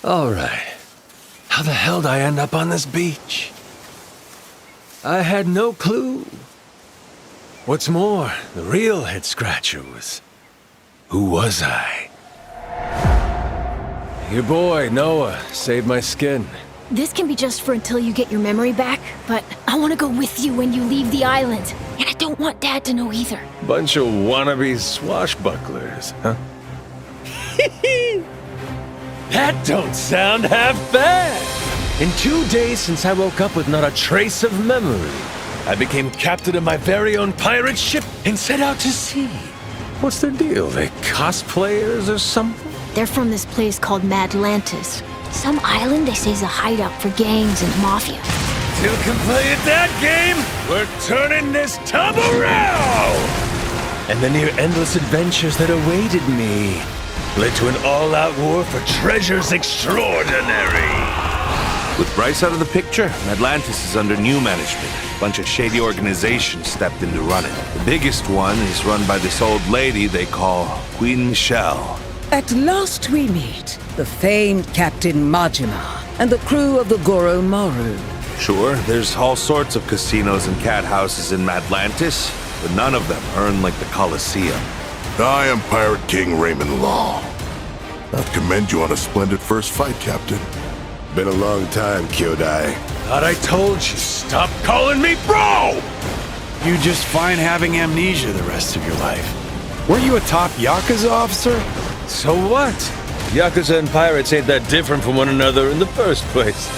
Alright. How the hell did I end up on this beach? I had no clue. What's more, the real head-scratcher was... who was I? Your boy, Noah, saved my skin. This can be just for until you get your memory back, but I want to go with you when you leave the island. And I don't want Dad to know either. Bunch of wannabe swashbucklers, huh? That don't sound half bad! In 2 days since I woke up with not a trace of memory, I became captain of my very own pirate ship and set out to sea. What's their deal? They cosplayers or something? They're from this place called Madlantis. Some island they say is a hideout for gangs and mafia. Still can play at that game? We're turning this tub around! And the near endless adventures that awaited me led to an all-out war for treasures extraordinary. With Bryce out of the picture, Atlantis is under new management. A bunch of shady organizations stepped in to run it. The biggest one is run by this old lady they call Queen Michelle. At last we meet the famed Captain Majima and the crew of the Goro Maru. Sure, there's all sorts of casinos and cat houses in Atlantis, but none of them earn like the Colosseum. I am Pirate King Raymond Law. I commend you on a splendid first fight, Captain. Been a long time, Kyodai. Thought I told you, stop calling me bro! You just fine having amnesia the rest of your life. Were you a top Yakuza officer? So what? Yakuza and pirates ain't that different from one another in the first place.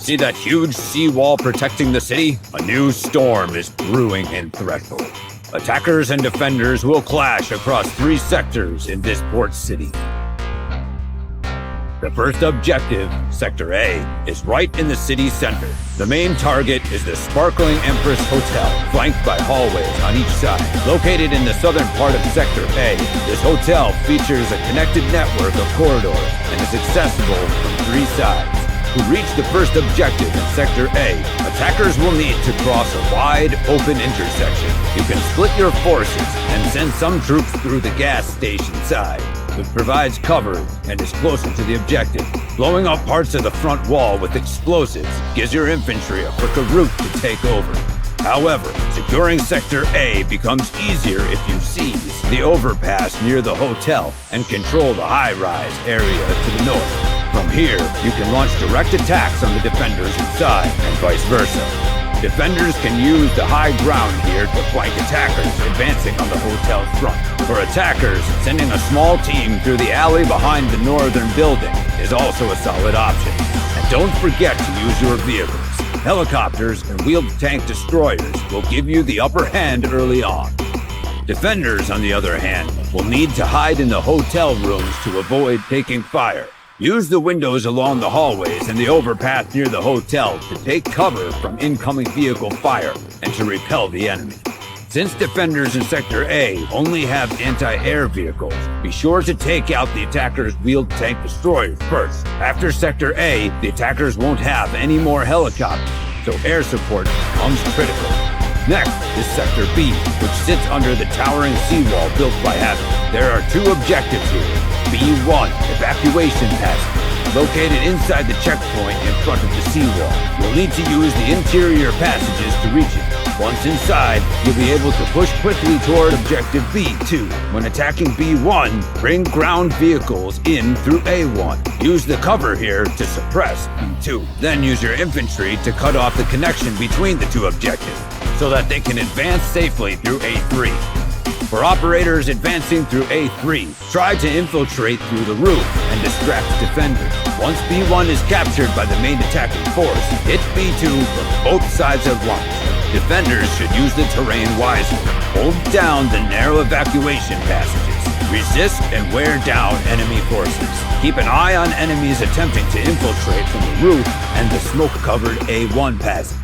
See that huge seawall protecting the city? A new storm is brewing in Threadful. Attackers and defenders will clash across 3 sectors in this port city. The first objective, Sector A, is right in the city center. The main target is the sparkling Empress Hotel, flanked by hallways on each side. Located in the southern part of Sector A, this hotel features a connected network of corridors and is accessible from 3 sides. To reach the first objective in Sector A, attackers will need to cross a wide, open intersection. You can split your forces and send some troops through the gas station side, which provides cover and is closer to the objective. Blowing up parts of the front wall with explosives gives your infantry a quicker route to take over. However, securing Sector A becomes easier if you seize the overpass near the hotel and control the high-rise area to the north. From here, you can launch direct attacks on the defenders inside, and vice versa. Defenders can use the high ground here to flank attackers advancing on the hotel's front. For attackers, sending a small team through the alley behind the northern building is also a solid option. And don't forget to use your vehicles. Helicopters and wheeled tank destroyers will give you the upper hand early on. Defenders, on the other hand, will need to hide in the hotel rooms to avoid taking fire. Use the windows along the hallways and the overpass near the hotel to take cover from incoming vehicle fire and to repel the enemy. Since defenders in Sector A only have anti-air vehicles, be sure to take out the attackers' wheeled tank destroyers first. After Sector A, the attackers won't have any more helicopters, so air support becomes critical. Next is Sector B, which sits under the towering seawall built by Havoc. There are 2 objectives here. B1, evacuation passage, located inside the checkpoint in front of the seawall. You'll need to use the interior passages to reach it. Once inside, you'll be able to push quickly toward Objective B2. When attacking B1, bring ground vehicles in through A1. Use the cover here to suppress B2. Then use your infantry to cut off the connection between the 2 objectives. so that they can advance safely through A3. For operators advancing through A3, try to infiltrate through the roof and distract defenders. Once B1 is captured by the main attacking force, hit B2 from both sides of launch. Defenders should use the terrain wisely. Hold down the narrow evacuation passages. Resist and wear down enemy forces. Keep an eye on enemies attempting to infiltrate from the roof and the smoke-covered A1 passage.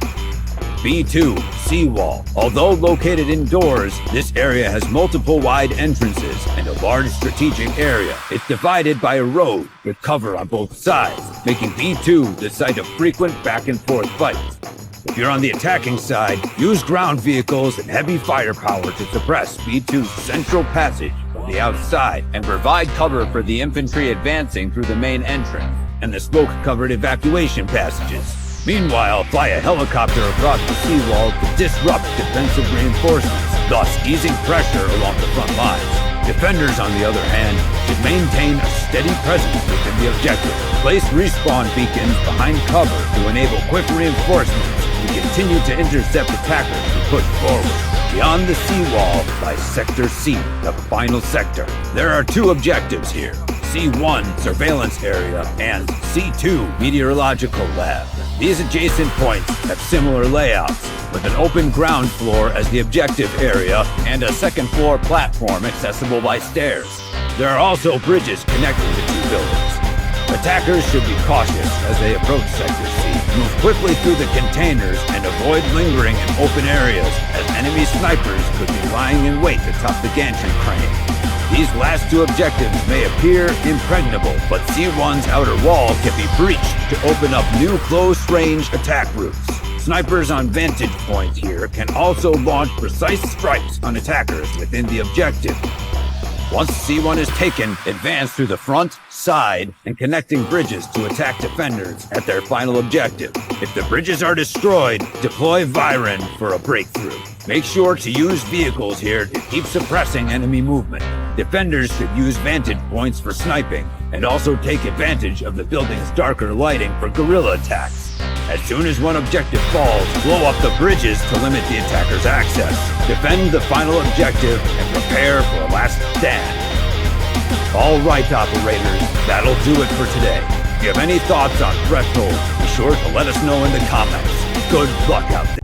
B2, Seawall. Although located indoors, this area has multiple wide entrances and a large strategic area. It's divided by a road with cover on both sides, making B2 the site of frequent back-and-forth fights. If you're on the attacking side, use ground vehicles and heavy firepower to suppress B2's central passage from the outside and provide cover for the infantry advancing through the main entrance and the smoke-covered evacuation passages. Meanwhile, fly a helicopter across the seawall to disrupt defensive reinforcements, thus easing pressure along the front lines. Defenders, on the other hand, should maintain a steady presence within the objective. Place respawn beacons behind cover to enable quick reinforcements and continue to intercept attackers who push forward. Beyond the seawall lies Sector C, the final sector. There are two objectives here: C1, surveillance area, and C2, meteorological lab. These adjacent points have similar layouts, with an open ground floor as the objective area and a second-floor platform accessible by stairs. There are also bridges connecting the two buildings. Attackers should be cautious as they approach Sector C. Move quickly through the containers and avoid lingering in open areas, as enemy snipers could be lying in wait atop the gantry crane. These last two objectives may appear impregnable, but C1's outer wall can be breached to open up new close-range attack routes. Snipers on vantage points here can also launch precise strikes on attackers within the objective. Once C1 is taken, advance through the front, side, and connecting bridges to attack defenders at their final objective. If the bridges are destroyed, deploy Viren for a breakthrough. Make sure to use vehicles here to keep suppressing enemy movement. Defenders should use vantage points for sniping, and also take advantage of the building's darker lighting for guerrilla attacks. As soon as one objective falls, blow up the bridges to limit the attacker's access. Defend the final objective and prepare for a last stand. All right, operators, that'll do it for today. If you have any thoughts on Threshold, be sure to let us know in the comments. Good luck out there.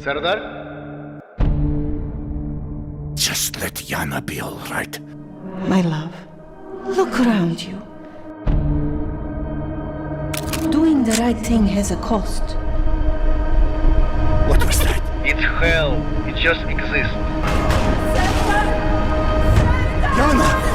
Serdar? Just let Yana be all right. My love, look around you. Doing the right thing has a cost. What was that? It's hell. It just exists. Yana!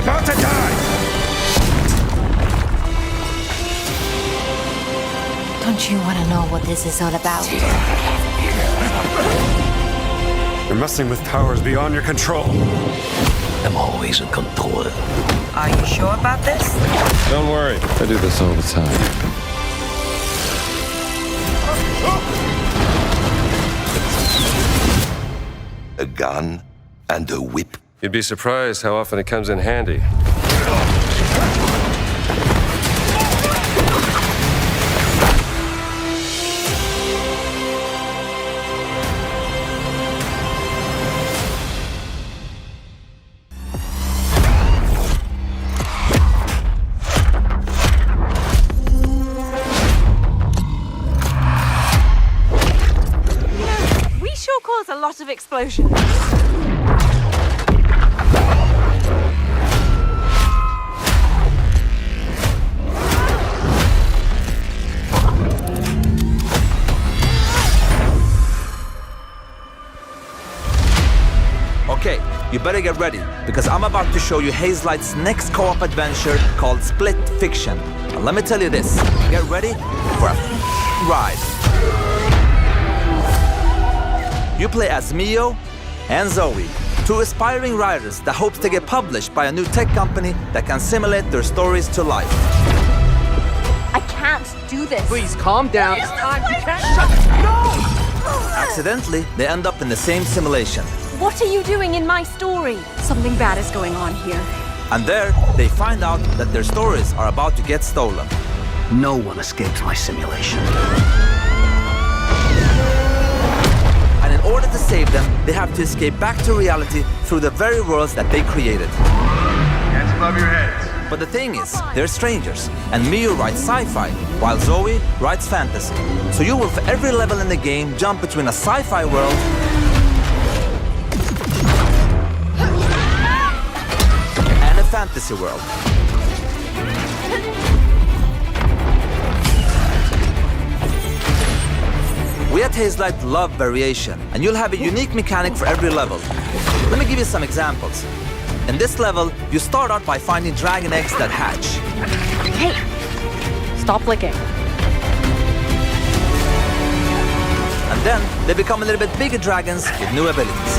about to die! Don't you want to know what this is all about? You're messing with powers beyond your control. I'm always in control. Are you sure about this? Don't worry, I do this all the time. A gun and a whip. You'd be surprised how often it comes in handy. We sure cause a lot of explosions. Okay, you better get ready, because I'm about to show you Hazelight's next co-op adventure called Split Fiction. And let me tell you this, get ready for a ride. You play as Mio and Zoe, two aspiring writers that hopes to get published by a new tech company that can simulate their stories to life. I can't do this. Please calm down. It's time. You can't shut. No! Accidentally, they end up in the same simulation. What are you doing in my story? Something bad is going on here. And there, they find out that their stories are about to get stolen. No one escapes my simulation. And in order to save them, they have to escape back to reality through the very worlds that they created. Hands above your heads. But the thing is, they're strangers, and Miyu writes sci-fi, while Zoe writes fantasy. So you will, for every level in the game, jump between a sci-fi world and a fantasy world. We at Hazelight love variation, and you'll have a unique mechanic for every level. Let me give you some examples. In this level, you start out by finding dragon eggs that hatch. Hey, stop licking. And then, they become a little bit bigger dragons with new abilities.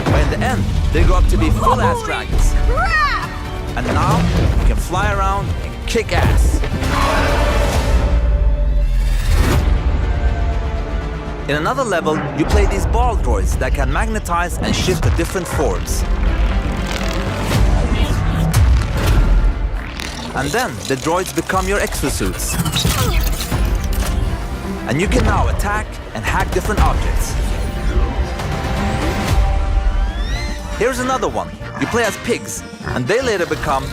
But in the end, they grow up to be full-ass dragons. And now, you can fly around and kick ass. In another level, you play these ball droids that can magnetize and shift to different forms. And then, the droids become your exosuits. And you can now attack and hack different objects. Here's another one. You play as pigs, and they later become...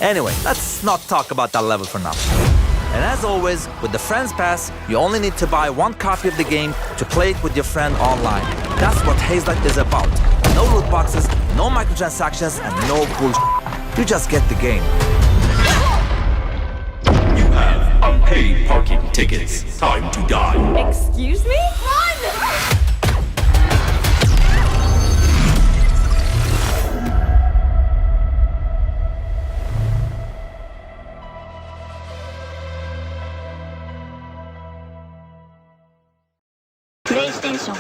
Anyway, let's not talk about that level for now. And as always, with the Friends Pass, you only need to buy one copy of the game to play it with your friend online. That's what Hazelight is about. No loot boxes, no microtransactions, and no bullshit. You just get the game. You have unpaid parking tickets. Time to die. Excuse me? Run! PlayStation.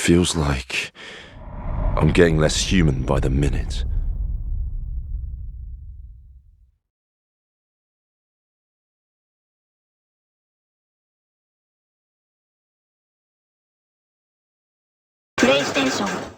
feels like I'm getting less human by the minute. PlayStation.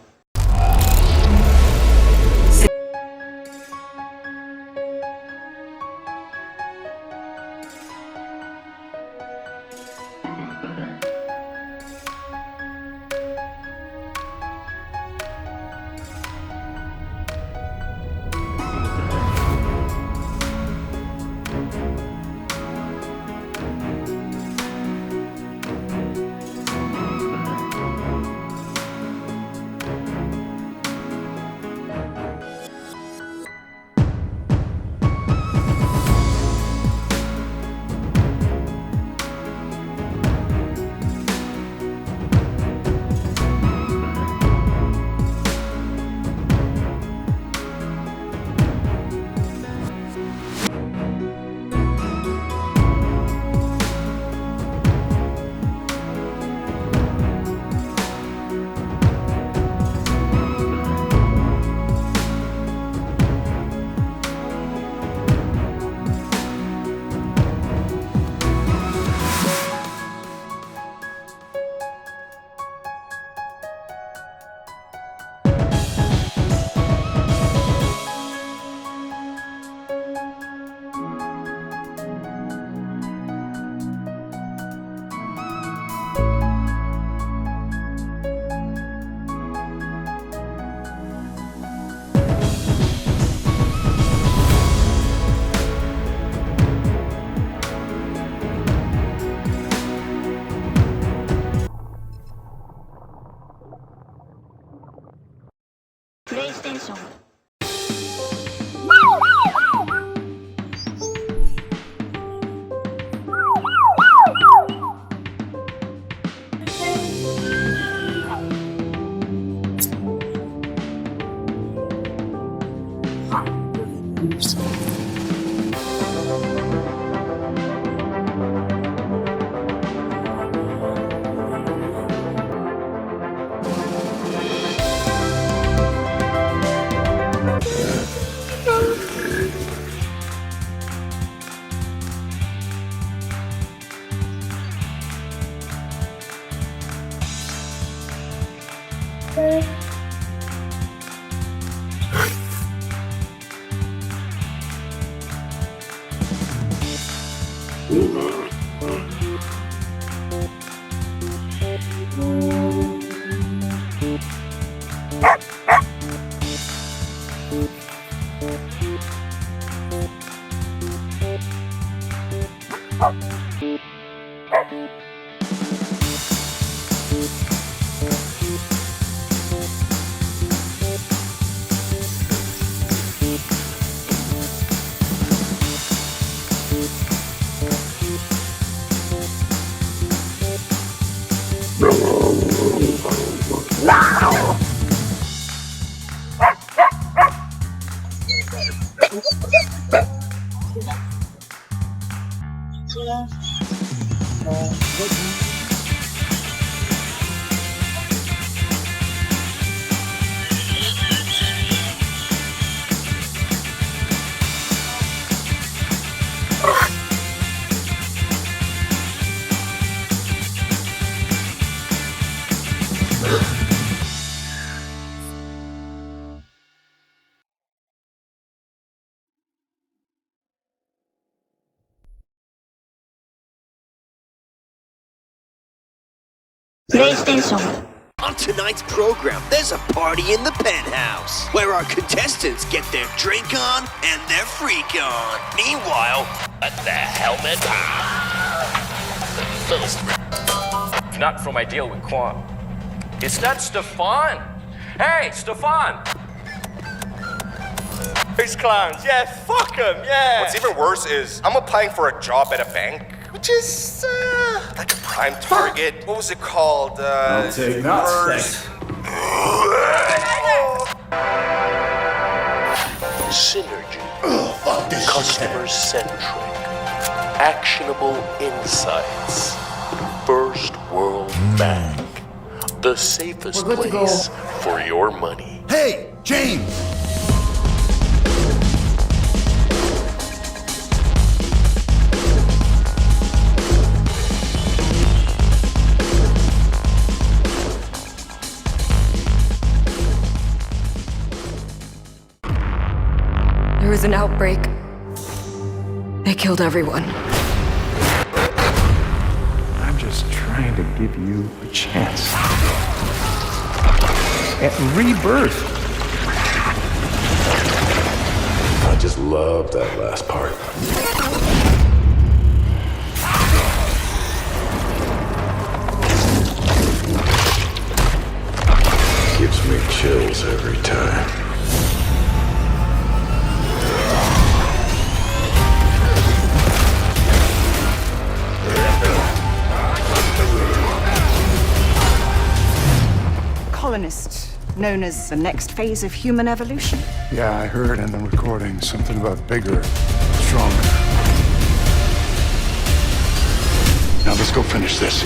PlayStation. PlayStation. On tonight's program, there's a party in the penthouse where our contestants get their drink on and their freak on. Meanwhile, at the helmet. Not from my deal with Quan. Is that Stefan? Hey, Stefan! These clowns, yeah, fuck them, yeah. What's even worse is I'm applying for a job at a bank, which is like a prime target. What was it called? I'll take that. Synergy. Customer-centric. Actionable insights. First World Bank. The safest place for your money. Hey, James! There was an outbreak. They killed everyone. I'm just trying to give you a chance. At rebirth. I just love that last part. Gives me chills every time. Colonist, known as the next phase of human evolution. Yeah, I heard in the recording something about bigger, stronger. Now let's go finish this.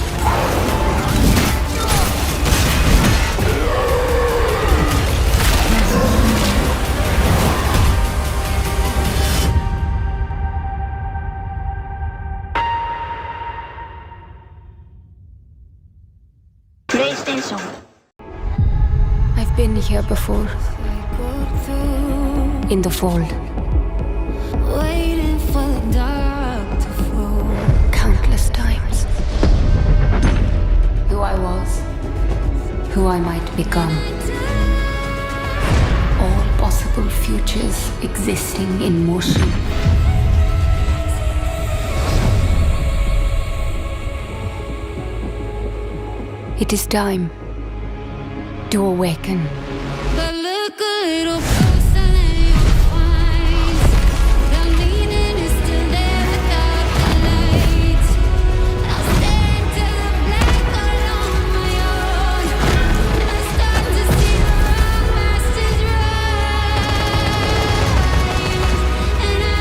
PlayStation. I've been here before. In the fold. Waiting for the dark to fall. Countless times. Who I was. Who I might become. All possible futures existing in motion. It is time to awaken. But look a little closer than you'll find. The meaning is still there without the light. I'll stand till the black all on my own. I start to see the wrong masters rise. And I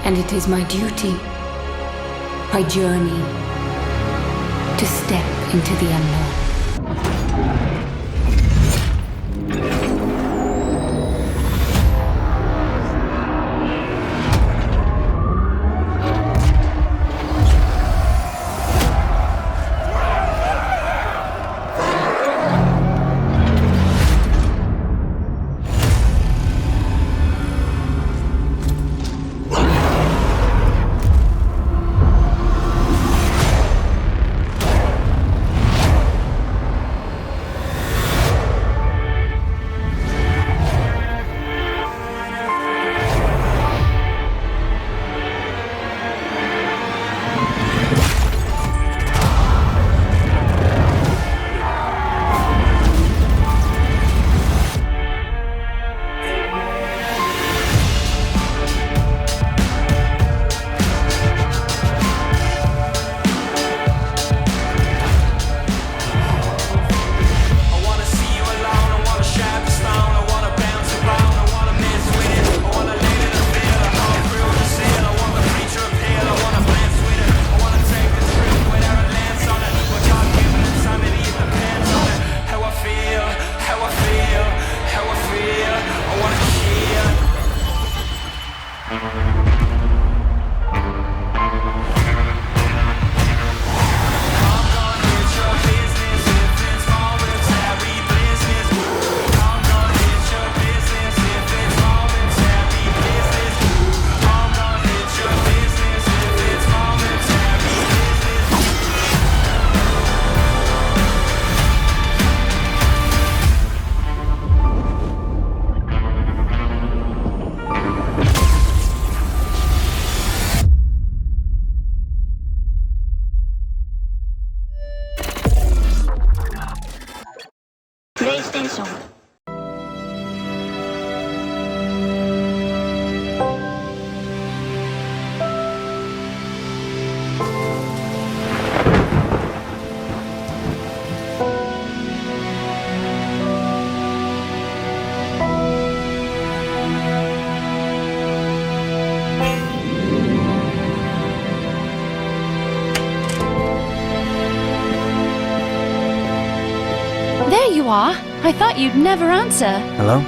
And it is my duty, my journey, to step into the unknown. you are. I thought you'd never answer. Hello?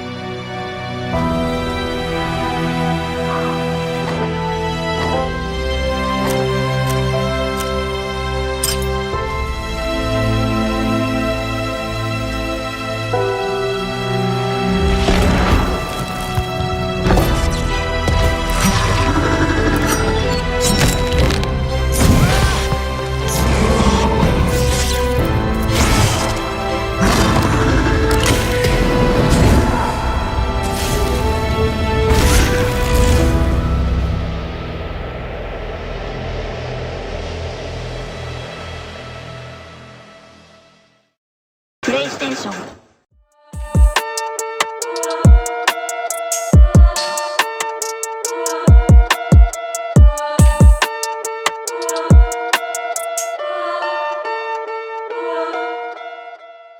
PlayStation